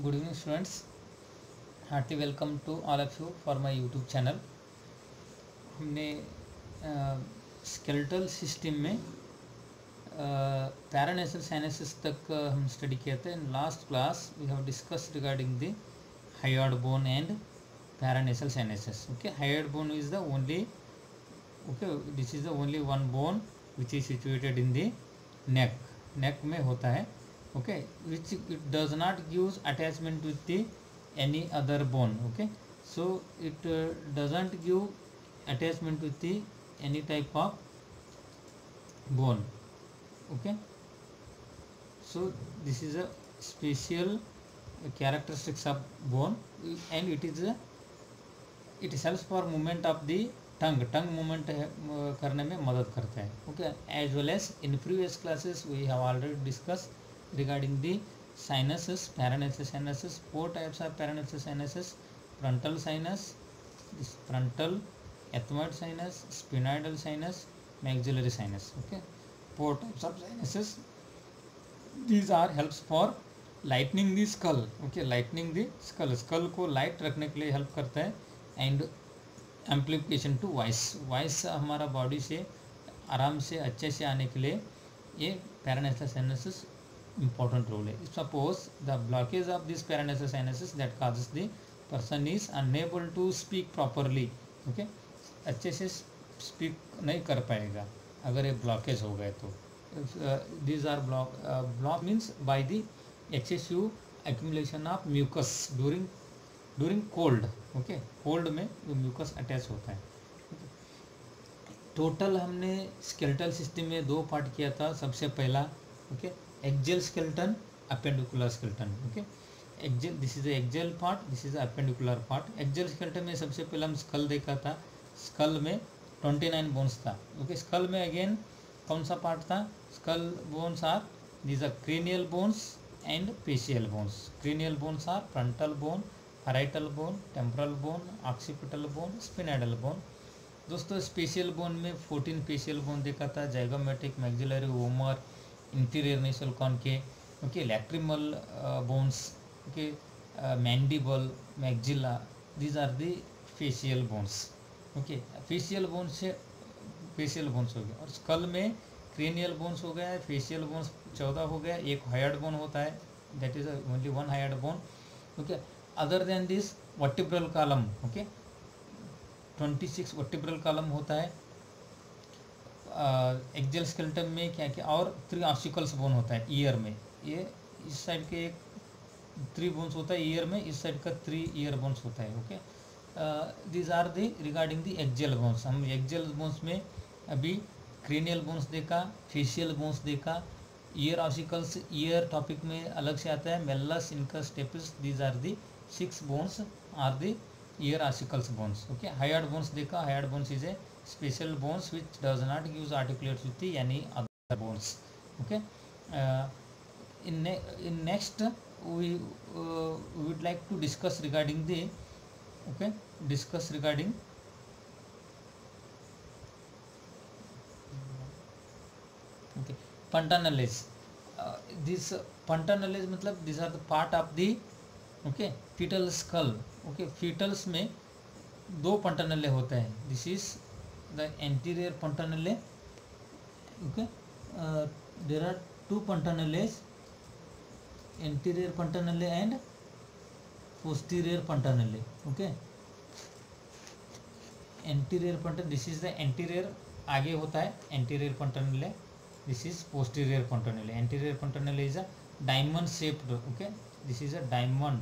Good evening students, hearty welcome to all of you for my YouTube channel। हमने skeletal system में paranasal sinuses तक हम study किया था। In last class we have discussed regarding the hyoid bone and paranasal sinuses. Okay, hyoid bone is the only this is the only one bone which is situated in the neck में होता है। okay, which it does not use attachment with the any other bone। okay, so it doesn't give attachment with the any type of bone। okay, so this is a special characteristics of bone and it helps for movement of the tongue movement करने में मदद करता है। okay, as well as in previous classes we have already discussed regarding the sinuses, paranasal sinuses, 4 types of paranasal sinuses: frontal sinus, this frontal, ethmoid sinus, sphenoidal sinus, maxillary sinus। okay, 4 types of sinuses। these are helps for lightening the skull। okay, lightening the skull को light रखने के लिए help करता है and amplification to voice हमारा body से आराम से अच्छे से आने के लिए ये पैरानेसल साइनसेस important role है। Suppose the blockage of this paranasal sinuses that causes the person is unable to speak properly। okay, अच्छे से speak नहीं कर पाएगा अगर ये blockage हो गए तो। these are block means by the excessive accumulation of mucus during cold। okay, cold में वो mucus attach होता है। टोटल हमने स्केलेटल सिस्टम में 2 पार्ट किया था। सबसे पहला okay, axial skeleton, appendicular skeleton. Okay, axial this is axial part, this is appendicular part. Axial skeleton में सबसे पहले हम स्कल देखा था। स्कल में 29 बोन्स था। ओके, स्कल में अगेन कौन सा पार्ट था? Skull bones are these are cranial bones and facial bones. Cranial bones are frontal bone, parietal bone, temporal bone, occipital bone, sphenoidal bone. दोस्तों स्पेशियल बोन में 14 facial bone देखा था। Zygomatic, maxillary, vomer, inferior nasal conchae, okay, lacrimal bones, okay, mandible, maxilla, these are the facial bones. Okay, facial bones से facial bones हो गया। और school में cranial bones हो गया है, फेशियल बोन्स 14 हो गया। एक हायोइड बोन होता है, that is only one hyoid bone. Okay, other than this vertebral column, okay, 26 vertebral column होता है। एक्जियल स्केलेटन में क्या क्या और 3 ऑस्टिकल्स बोन होता है ईयर में। ये इस साइड के एक 3 बोन्स होता है ईयर में, इस साइड का 3 ईयर बोन्स होता है। Okay, these are the regarding the axial bones. हम एक्जियल बोन्स में अभी क्रेनियल बोन्स देखा, फेशियल बोन्स देखा, ईयर ऑस्टिकल्स ईयर टॉपिक में अलग से आता है। Malleus, incus, stapes, these are the 6 bones are the ear ossicles bones. Okay, hyoid bones देखा। Hyoid bones is a special bones which does not use articulates with the any other bones। okay, in next we would like to discuss regarding the fontanelles। this fontanelles मतलब these are the part of the fetal skull। okay, fetals में 2 fontanelles होते हैं। this is the anterior fontanelle। okay, there are 2 fontanelles, anterior fontanelle and posterior fontanelle। okay, anterior fontanelle, this is the anterior, आगे होता है anterior fontanelle, this is posterior fontanelle। anterior fontanelle is a diamond shaped। okay, this is a diamond,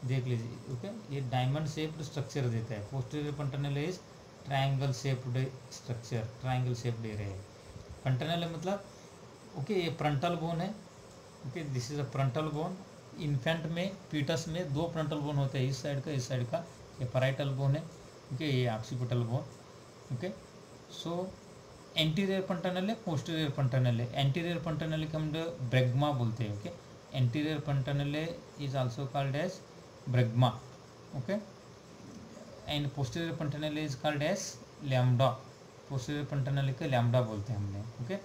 देख लीजिए। Okay, ये diamond shaped structure देता है। Posterior fontanelle is triangle shaped structure, triangle shaped दे रहे हैं। fontanelle मतलब ओके, ये फ्रंटल बोन है। Okay, this is a frontal bone. Infant में, फीटस में 2 फ्रंटल बोन होते हैं, इस साइड का, इस साइड का। ये पैराइटल बोन है। ओके, ये occipital bone. Okay, so anterior fontanelle, posterior fontanelle। Anterior fontanelle को हम ब्रैग्मा बोलते हैं। Okay, anterior fontanelle is also called as bregma. Okay, and posterior fontanelle is called as lambda. Posterior fontanelle के lambda बोलते हैं हमने। Okay,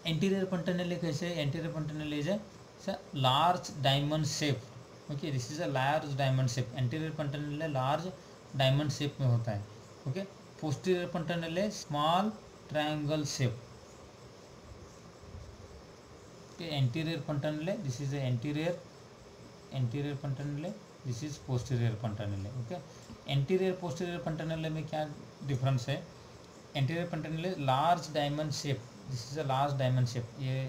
anterior fontanelle कैसे? Anterior fontanelle is a large diamond shape, okay, this is a large diamond shape, anterior fontanelle large diamond shape में होता है। Okay, posterior fontanelle small triangle shape. Anterior fontanelle, this is anterior fontanelle, this is posterior fontanelle. Okay, anterior posterior fontanelle में क्या difference है? Anterior fontanelle large diamond shape, this is a large diamond shape. ये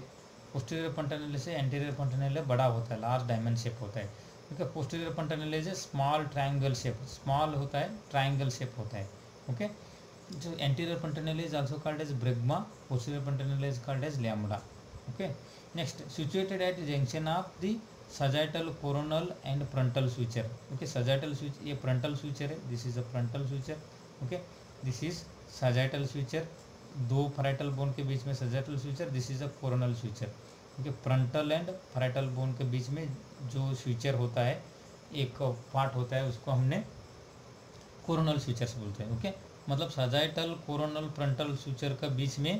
posterior fontanelle से anterior पंटर्नले बड़ा होता है, large diamond shape होता है। ओके, पोस्टीरियर पंटर्नले से स्मॉल ट्रायंगल शेप, स्मॉल होता है, ट्रायंगल शेप होता है। ओके, जो anterior fontanelle is also called as bregma, posterior fontanelle is called as lambda. Okay, next, situated at junction of the sagittal coronal and frontal suture. Okay, sagittal suture, ये frontal suture है, this is a frontal suture. Okay, this is sagittal suture, दो parietal bone के बीच में sagittal suture, this is a coronal suture. Okay, frontal and parietal bone के बीच में जो स्विचर होता है, एक पार्ट होता है, उसको हमने कोरोनल स्विचर्स बोलते हैं। ओके, मतलब सजाइटल कोरोनल फ्रंटल स्विचर के बीच में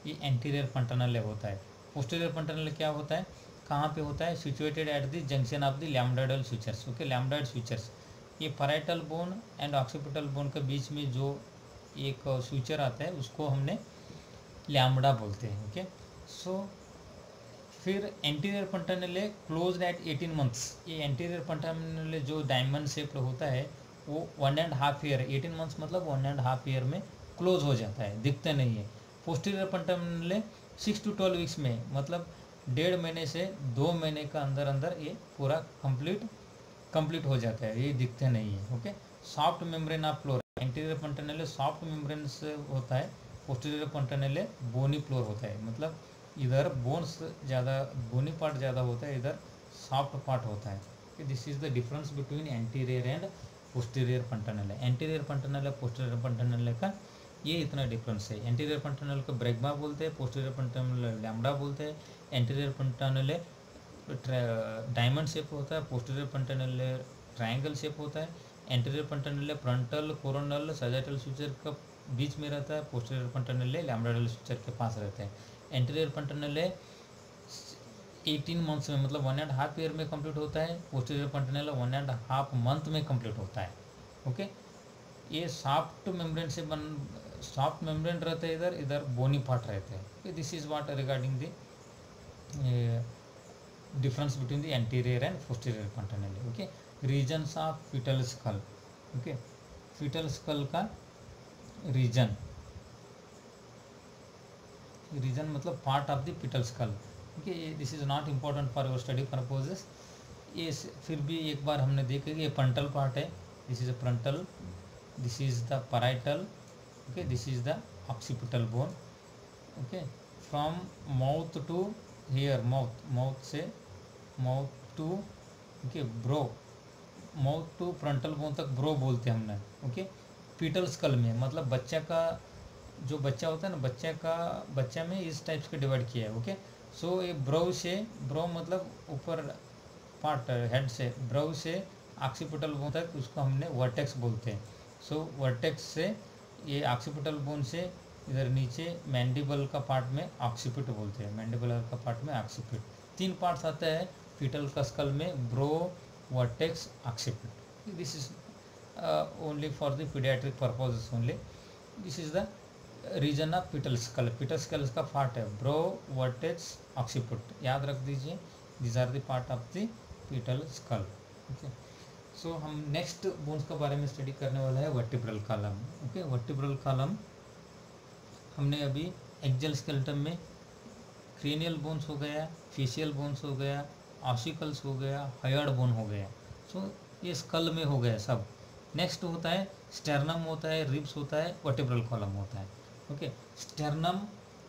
ये एंटीरियर पंटर्नल होता है। पोस्टीरियर पंटर्नल क्या होता है, कहाँ पे होता है? Situated at the junction of the lambdoidal sutures. Okay, lambdoid sutures, ये parietal bone and occipital bone के बीच में जो एक स्विचर आता है उसको हमने लैम्बडा बोलते हैं। ओके, सो फिर एंटीरियर पंटर्नल क्लोज एट 18 मंथ्स। ये एंटीरियर पंटर्नल जो डायमंड शेप्ड होता है वो 1.5 ईयर, 18 मंथ्स मतलब 1.5 ईयर में क्लोज हो जाता है, दिखते नहीं है। पोस्टीरियर पंटर्नल 6 to 12 वीक्स में, मतलब 1.5 महीने से 2 महीने का अंदर अंदर ये पूरा कंप्लीट हो जाता है, ये दिखते नहीं है। Okay, soft membrane of floor, anterior fontanelle soft membrane से होता है, पोस्टीरियर पंटर्नल बोनी फ्लोर होता है, मतलब इधर बोन्स ज़्यादा, बोनी पार्ट ज़्यादा होता है, इधर सॉफ्ट पार्ट होता है। This is the difference between anterior and posterior fontanelle. Anterior fontanelle posterior fontanelle का ये इतना डिफरेंस है। एंटीरियर पंटर्नल को ब्रेग्मा बोलते हैं, पोस्टीरियर पंटर्नल लैम्बडा बोलते हैं। एंटीरियर पंटर्नल डायमंड शेप होता है, पोस्टीरियर पंटर्नल ट्रायंगल शेप होता है। Anterior fontanelle frontal coronal sagittal suture का बीच में रहता है, पोस्टीरियर पंटर्नल लैम्बडाइडल स्विचर के पास रहता है। एंटीरियर पंटर्नल 18 मंथ्स में, मतलब 1.5 ईयर में कंप्लीट होता है। पोस्टीरियर पंटर्नल 1.5 मंथ में कंप्लीट होता है। ओके, ये सॉफ्ट मेम्ब्रेन रहते हैं, इधर बोनी पार्ट रहते हैं। This is what regarding the difference between the anterior and posterior fontanelle. Okay, regions of fetal skull. Okay, fetal skull का रीजन मतलब part of the fetal skull. Okay, this is not important for your study purposes. ये फिर भी एक बार हमने देखा कि ये फ्रंटल पार्ट है, this is a frontal, this is the parietal. Okay, this is the occipital bone. Okay, from mouth to here, mouth से mouth to, okay, bro, mouth to frontal bone तक ब्रो बोलते हैं हमने। Okay, fetal school में मतलब बच्चा का जो बच्चा होता है ना, बच्चा में इस टाइप्स के डिवाइड किया है। ओके, सो ये ब्रो मतलब ऊपर पार्ट हेड से, ब्रो से ऑक्सीपिटल बोन तक उसको हमने वर्टेक्स बोलते हैं। सो वर्टेक्स से ये ऑक्सीपिटल बोन से इधर नीचे मैंडिबल का पार्ट में ऑक्सीपिट बोलते हैं, मैंडिबुलर का पार्ट में ऑक्सीपिट। 3 पार्ट्स आता है फीटल का स्कल में, brow, vertex, occiput. This is only for the paediatric purposes only. This is the region of fetal skull. Fetal skull का पार्ट है ब्रो, वर्टेक्स, ऑक्सीपिट, याद रख दीजिए, this are the part of the fetal skull. Okay, so हम next bones के बारे में study करने वाला है vertebral column. Okay, vertebral column हमने अभी एक्जल स्केलेटन में क्रेनियल बोन्स हो गया, फेशियल बोन्स हो गया, ऑसिकल्स हो गया, हायर्ड बोन हो गया। सो ये स्कल में हो गया सब। नेक्स्ट होता है स्टर्नम होता है, रिब्स होता है, वर्टिब्रल कॉलम होता है। ओके, स्टर्नम,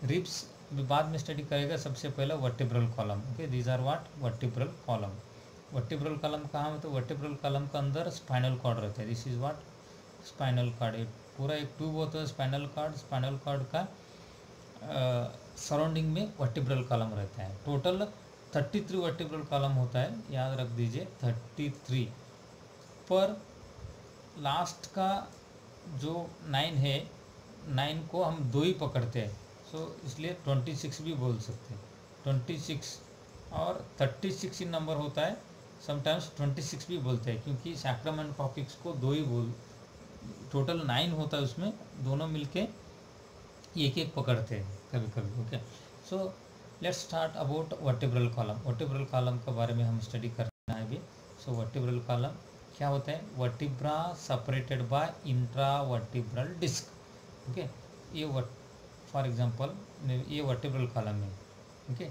रिब्स बाद में स्टडी करेगा, सबसे पहले vertebral column. Okay, these are what vertebral column. Vertebral column कहाँ है? तो वर्टिब्रल कॉलम का अंदर स्पाइनल कॉर्ड रहता है, this is what spinal cord. पूरा एक ट्यूब होता है स्पाइनल कॉर्ड का सराउंडिंग में वर्टिब्रल कॉलम रहता है। टोटल 33 वर्टिब्रल कॉलम होता है, याद रख दीजिए 33। पर लास्ट का जो 9 है, 9 को हम 2 ही पकड़ते हैं, सो इसलिए 26 भी बोल सकते हैं। 26 और 36 ही नंबर होता है समटाइम्स 26 भी बोलते हैं, क्योंकि सैक्रम एंड कॉक्सिक्स को दो ही टोटल 9 होता है, उसमें दोनों मिलके एक एक पकड़ते हैं कभी कभी। Okay, so let's start about vertebral column. Vertebral column के बारे में हम स्टडी करना है अभी। सो वर्टिब्रल कॉलम क्या होता है? Vertebra separated by intra vertebral disc. Okay, ये फॉर एग्जांपल ये वर्टिब्रल कॉलम है। Okay,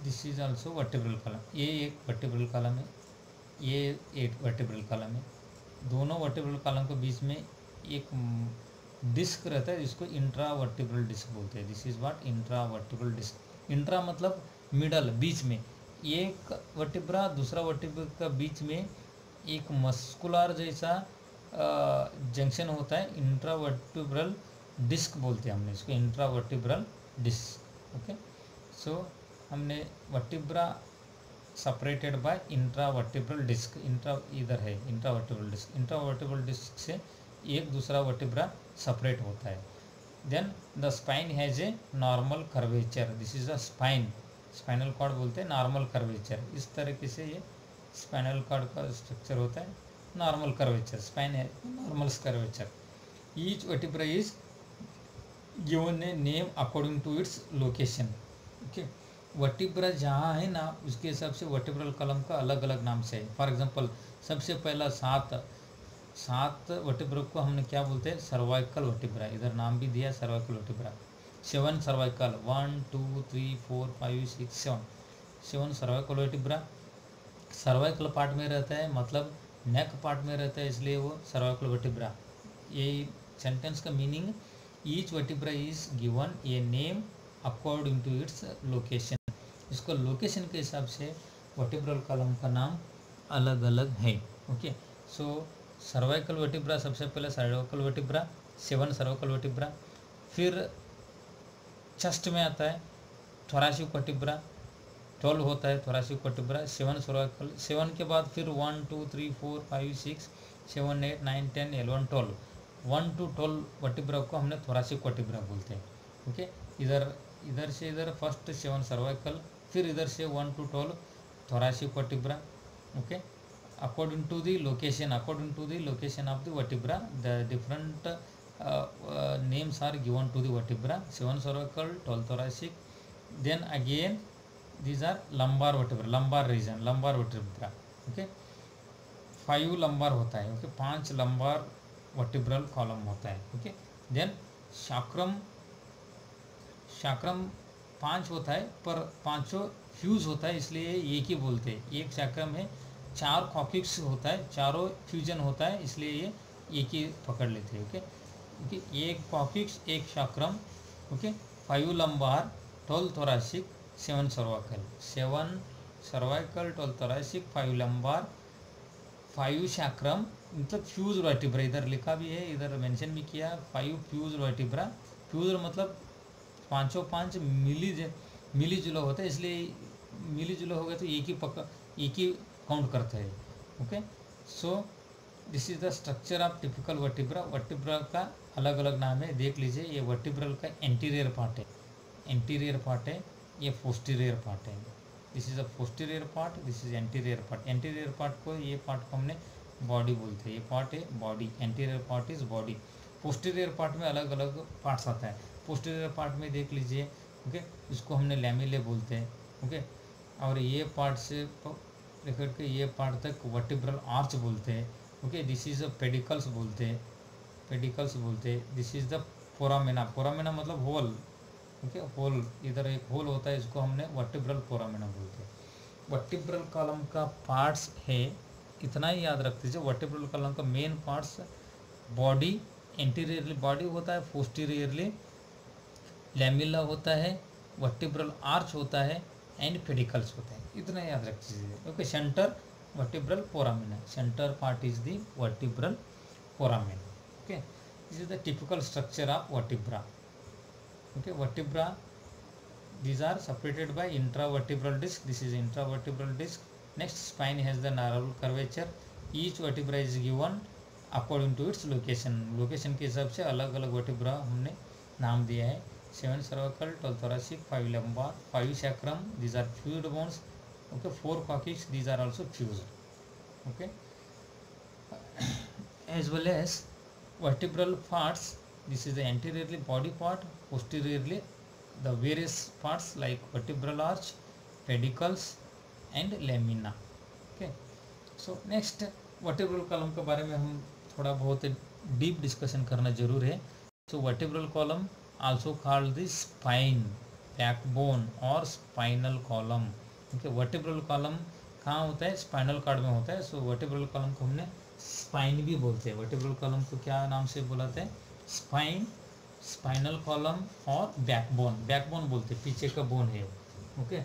this is also vertebral column. ये एक वर्टिब्रल कॉलम है, ये एक वर्टिब्रल कॉलम है। दोनों वर्टिब्रल कॉलम के बीच में एक डिस्क रहता है जिसको इंट्रा वर्टिब्रल डिस्क बोलते हैं। This is what intra vertebral disc. Intra मतलब मिडल, बीच में। एक वर्टिब्रा दूसरा वर्टिब्रा का बीच में एक मस्कुलर जैसा जंक्शन होता है, इंट्रा वर्टिब्रल डिस्क बोलते हैं हमने इसको, intra vertebral disc. Okay, so हमने vertebra separated by intra vertebral disc. Intra इधर है intra vertebral disc. Intra vertebral disc से एक दूसरा वर्टिब्रा सेपरेट होता है। Then the spine has a normal curvature. This is the spine, spinal cord बोलते हैं नॉर्मल कर्वेचर। इस तरीके से ये स्पाइनल कॉर्ड का स्ट्रक्चर होता है, नॉर्मल कर्वेचर। स्पाइन है normal curvature. Each vertebra is given a name according to its location. Okay, vertebra जहाँ है ना उसके हिसाब से वर्टिब्रल कॉलम का अलग अलग नाम से है। फॉर एग्जांपल सबसे पहला सात वर्टिब्रा को हमने क्या बोलते हैं? Cervical vertebra. इधर नाम भी दिया cervical vertebra. 7 cervical, 1 2 3 4 5 6 7 7 cervical vertebra. Cervical part में रहता है, मतलब नेक पार्ट में रहता है, इसलिए वो सर्वाइकल वर्टिब्रा। ये सेंटेंस का meaning, each vertebra is given a name according to its location. इसको लोकेशन के हिसाब से वर्टिब्रल कॉलम का नाम अलग अलग है। ओके, सो सर्वाइकल वर्टिब्रा सबसे पहले सर्वाइकल वर्टिब्रा, 7 सर्वाइकल वर्टिब्रा। फिर चेस्ट में आता है थोरासिक वर्टिब्रा, 12 होता है थोरासिक वर्टिब्रा। 7 सर्वाइकल, 7 के बाद फिर 1 2 3 4 5 6 7 8 9 10 11 12, 1 to 12 वर्टिब्रा को हमने थोरासिक वर्टिब्रा बोलते हैं। ओके, इधर से इधर फर्स्ट 7 सर्वाइकल, फिर इधर से 1 to 12 thoracic vertebra. Okay, according to the location of the vertebra, the different names are given to the vertebra. 7 cervical, 12 thoracic. Then again these are lumbar vertebra, lumbar region, lumbar vertebra. Okay, 5 lumbar होता है। Okay, 5 lumbar vertebral column होता है। Okay, then sacrum 5 होता है, पर पांचों fuse होता है, इसलिए एक ही बोलते हैं। एक सैक्रम है, 4 कॉक्सिक्स होता है, चारों फ्यूजन होता है, इसलिए ये एक ही पकड़ लेते हैं। ओके, ओके, एक कॉक्सिक्स एक sacrum. Okay, 5 lumbar, 12 thoracic, 7 cervical, 7 cervical, 12 thoracic, 5 lumbar, 5 sacrum, मतलब फ्यूज वर्टिब्रा। इधर लिखा भी है, इधर मेंशन भी किया, 5 फ्यूज वर्टिब्रा। फ्यूज मतलब पाँचों 5 मिली जुला होता है, इसलिए मिली जुला हो गया तो एक ही काउंट करते हैं। Okay, so this is the structure of typical vertebra. Vertebra का अलग अलग नाम है, देख लीजिए। ये वर्टिब्रल का एंटीरियर पार्ट है, एंटीरियर पार्ट है, ये पोस्टीरियर पार्ट है। This is a posterior part, this is anterior part. Anterior part को, ये पार्ट को हमने बॉडी बोलते हैं, ये पार्ट है body, anterior part is body. Posterior part में अलग अलग पार्ट्स आता है। पोस्टीरियर पार्ट में देख लीजिए, ओके, इसको हमने लैमेले बोलते हैं। ओके, और ये पार्ट से लेकर के ये पार्ट तक वर्टिब्रल आर्च बोलते हैं। Okay, this is a pedicles बोलते हैं, पेडिकल्स बोलते हैं। This is the foramina, foramina मतलब होल। ओके, होल, इधर एक होल होता है, इसको हमने वर्टिब्रल फोरामेना बोलते हैं। वर्टिब्रल कॉलम का पार्ट्स है, इतना ही याद रख दीजिए। वर्टिब्रल कॉलम का main parts body, anteriorly body होता है, पोस्टीरियरली लैमेला होता है, वर्टिब्रल आर्च होता है, एंड पेडिकल्स होता है। इतना याद रख दीजिए। Okay, centre vertebral foramina, centre part is the vertebral foramina. Okay, this is the typical structure of vertebra. Okay, vertebra, these are separated by intravertebral disc. This is intravertebral disc. Next, spine has the narrow curvature. Each vertebra is given according to its location. Location के हिसाब से अलग अलग vertebra हमने नाम दिया है। 7 cervical, 12 thoracic, 5 lumbar, 5 sacrum. These are fluid bones. Okay, 4 coccyx, these are also fused. Okay, as well as vertebral parts. This is the anteriorly body part, posteriorly the various parts like vertebral arch, pedicles and lamina. Okay, so next vertebral column के बारे में हम थोड़ा बहुत deep discussion करना जरूर है. So vertebral column also called the spine, backbone और spinal column. Okay, vertebral column कहाँ होता है? स्पाइनल कॉर्ड में होता है. सो वर्टिब्रल कॉलम को हमने स्पाइन भी बोलते हैं. वर्टिब्रल कॉलम को क्या नाम से बुलाते हैं? स्पाइन, स्पाइनल कॉलम और बैकबोन. बैकबोन बोलते हैं, पीछे का बोन है. ओके,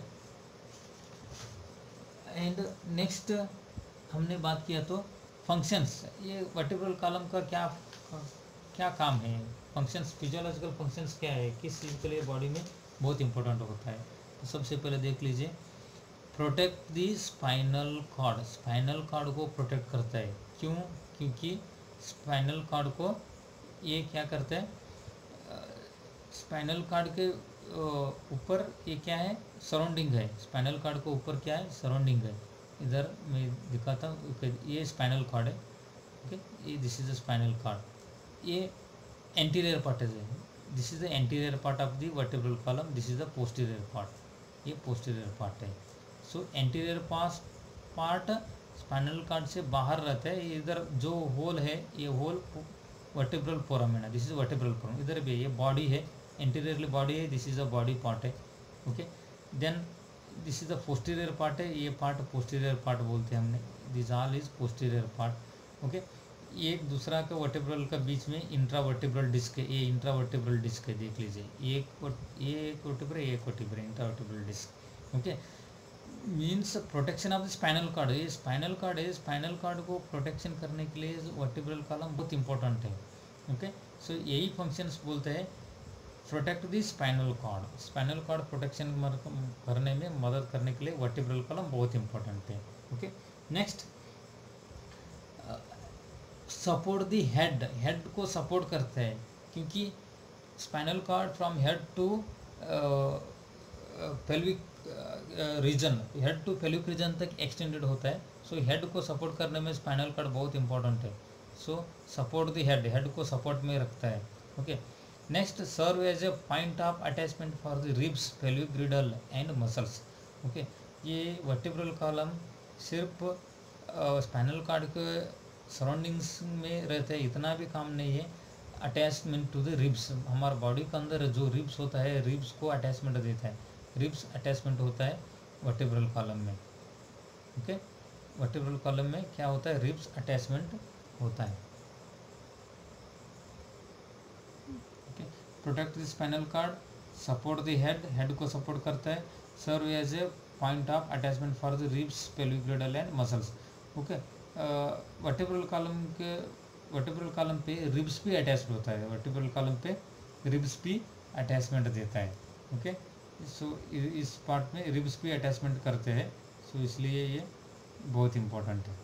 एंड नेक्स्ट हमने बात किया तो फंक्शंस. ये वर्टिब्रल कॉलम का क्या काम है? फंक्शंस, फिजियोलॉजिकल फंक्शंस क्या है, किस चीज़ के लिए बॉडी में बहुत इंपॉर्टेंट होता है. तो सबसे पहले देख लीजिए, protect the spinal cord. Spinal cord को प्रोटेक्ट करता है. क्यों? क्योंकि स्पाइनल कॉर्ड को ये क्या करता है? स्पाइनल कॉर्ड के ऊपर ये क्या है? सराउंडिंग है. स्पाइनल कॉर्ड के ऊपर क्या है? सराउंडिंग है. इधर मैं दिखाता हूँ. ये स्पाइनल कॉर्ड है. ओके, ये this is the spinal cord. ये एंटीरियर पार्ट है. This is the anterior part of the vertebral column. This is the posterior part. ये पोस्टीरियर पार्ट है. So anterior part spinal cord से बाहर रहता है. इधर जो होल है, ये hole vertebral foramina. This is vertebral foramen. इधर भी ये बॉडी है, एंटीरियरली बॉडी है. This is a body part है. Okay, then this is the posterior part है. ये पार्ट पोस्टीरियर पार्ट बोलते हैं हमने. This all is posterior part. Okay, एक दूसरा का वर्टिब्रल का बीच में इंट्रावर्टिब्रल डिस्क है. ये इंट्रावर्टिब्रल डिस्क है, देख लीजिए. ये एक वर्टिब्रा, ये एक vertebra, intravertebral disc. Okay, means protection of the spinal cord. ये स्पाइनल कॉर्ड है. स्पाइनल कॉर्ड को प्रोटेक्शन करने के लिए वर्टिब्रल कॉलम बहुत इंपॉर्टेंट है. ओके, सो यही फंक्शंस बोलते हैं protect the spinal cord. Spinal cord protection करने में मदद करने के लिए वर्टिब्रल कॉलम बहुत इंपॉर्टेंट है. Okay, next support the head. Head को सपोर्ट करता है क्योंकि spinal cord from head to pelvic region, head to pelvic region तक एक्सटेंडेड होता है. सो हेड को सपोर्ट करने में स्पाइनल कॉर्ड बहुत इंपॉर्टेंट है. So support the head, head को सपोर्ट में रखता है. Okay, next serve as a point of attachment for the ribs, pelvic girdle and muscles. Okay, ये वर्टिब्रल कॉलम सिर्फ स्पाइनल कॉर्ड के सराउंडिंग्स में रहता है, इतना भी काम नहीं है. अटैचमेंट टू द रिब्स, हमारे बॉडी के अंदर जो रिब्स होता है, रिब्स को अटैचमेंट देता है. रिब्स अटैचमेंट होता है वर्टिब्रल कॉलम में. ओके, वर्टिब्रल कॉलम में क्या होता है? रिब्स अटैचमेंट होता है. Protect the spinal cord, support the head, head को सपोर्ट करता है. Serve as a point of attachment for the ribs, pelvic girdle and muscles. Okay, vertebral column पे रिब्स भी अटैच होता है. वर्टिब्रल कॉलम पे रिब्स भी अटैचमेंट देता है. ओके, सो इस पार्ट में रिब्स भी अटैचमेंट करते हैं. सो इसलिए ये बहुत इंपॉर्टेंट है.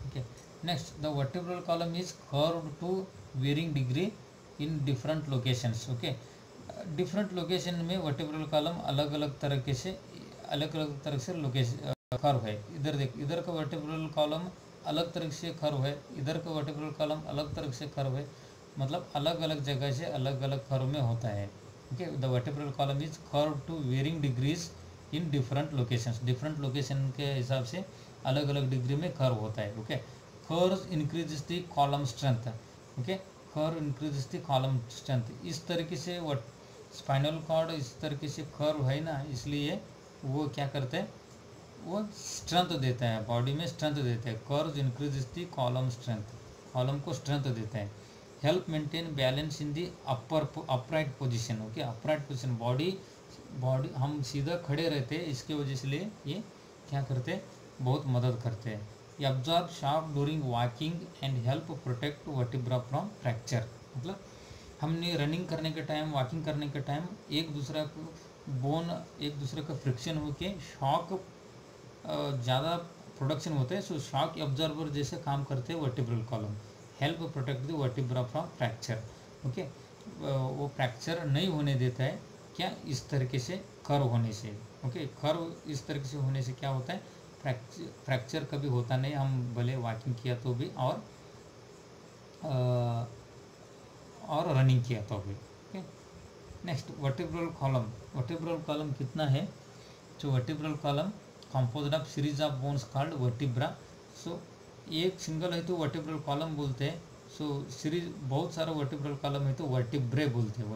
Okay, next the vertebral column is curved to varying degree in different locations. okay, different location में वर्टिब्रल कॉलम अलग अलग तरह से लोकेशन कर्व है. इधर देख, इधर का वर्टिब्रल कॉलम अलग तरह से कर्व है, इधर का वर्टिब्रल कॉलम अलग तरह से कर्व है. मतलब अलग अलग जगह से अलग अलग कर्व में होता है. Okay, the vertebral column is curve to varying degrees in different locations. Different location के हिसाब से अलग अलग डिग्री में कर्व होता है. Okay, curve increases the column strength. Okay, curve increases the column strength. इस तरीके से वो स्पाइनल कॉर्ड इस तरीके से कर्व है ना, इसलिए वो क्या करते हैं? वो स्ट्रेंथ देता है, बॉडी में स्ट्रेंथ देता है. Curve increases the column strength, column को स्ट्रेंथ देता है. Help maintain balance in the upright position. Okay, upright position, body हम सीधा खड़े रहते हैं, इसके वजह से लिए ये क्या करते हैं? बहुत मदद करते हैं. Absorb sharp during walking and help protect vertebra from fracture. मतलब हमने रनिंग करने के टाइम, वॉकिंग करने के टाइम एक दूसरा को बोन एक दूसरे का फ्रिक्शन होके शॉक ज़्यादा प्रोडक्शन होता है. सो शॉक एब्जॉर्बर जैसे काम करते हैं vertebral column. Help protect the vertebra from fracture. Okay, वो फ्रैक्चर नहीं होने देता है. क्या, इस तरीके से कर्व होने से। ओके, कर्व इस तरीके से होने से क्या होता है, फ्रैक्चर कभी होता नहीं, हम भले वॉकिंग किया तो भी और रनिंग किया तो भी। Okay, next vertebral column. Vertebral column कितना है, जो vertebral column composed of series of bones called vertebra. So एक सिंगल है तो वर्टिब्रल कॉलम बोलते हैं, सो सीरीज बहुत सारा वर्टिब्रल कॉलम है तो वर्टिब्रे बोलते हैं।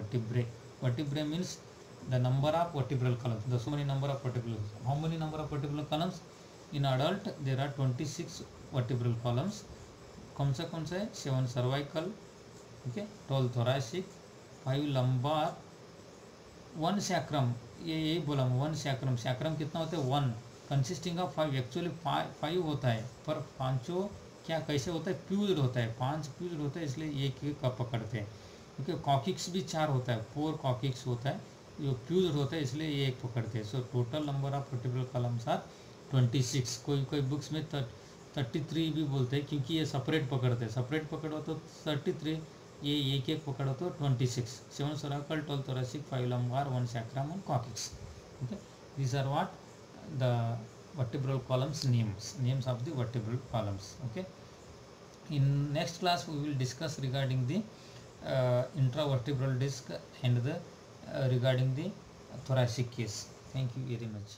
Vertebrae means the number of vertebral columns, the so many number of vertebral, how many number of vertebral columns in adult, there are 26 vertebral columns। कौन से है, 7 cervical, okay, 12 thoracic, 5 lumbar, 1 sacrum, ये बोला 1 sacrum। sacrum कितना होता है, 1, consisting of 5, actually 5 होता है, पर पांचों क्या कैसे होता है, फ्यूज्ड होता है, 5 फ्यूज्ड होता है, इसलिए एक का पकड़ते हैं। ओके, कॉकिक्स भी 4 होता है, 4 कॉकिक्स होता है, जो फ्यूज्ड होता है, इसलिए ये एक पकड़ते हैं। So total number of vertebral columns are 26। कोई बुक्स में 33 भी बोलते हैं, क्योंकि ये सेपरेट पकड़ते हैं, सेपरेट पकड़ो तो 33, ये एक पकड़ो तो 26। 7 cervical, 12 thoracic, 5 lumbar, 1 sacrum and coccyx। Okay, these are what the vertebral columns names of the vertebral columns। Okay, in next class we will discuss regarding the intravertebral disc and the regarding the thoracic case। Thank you very much।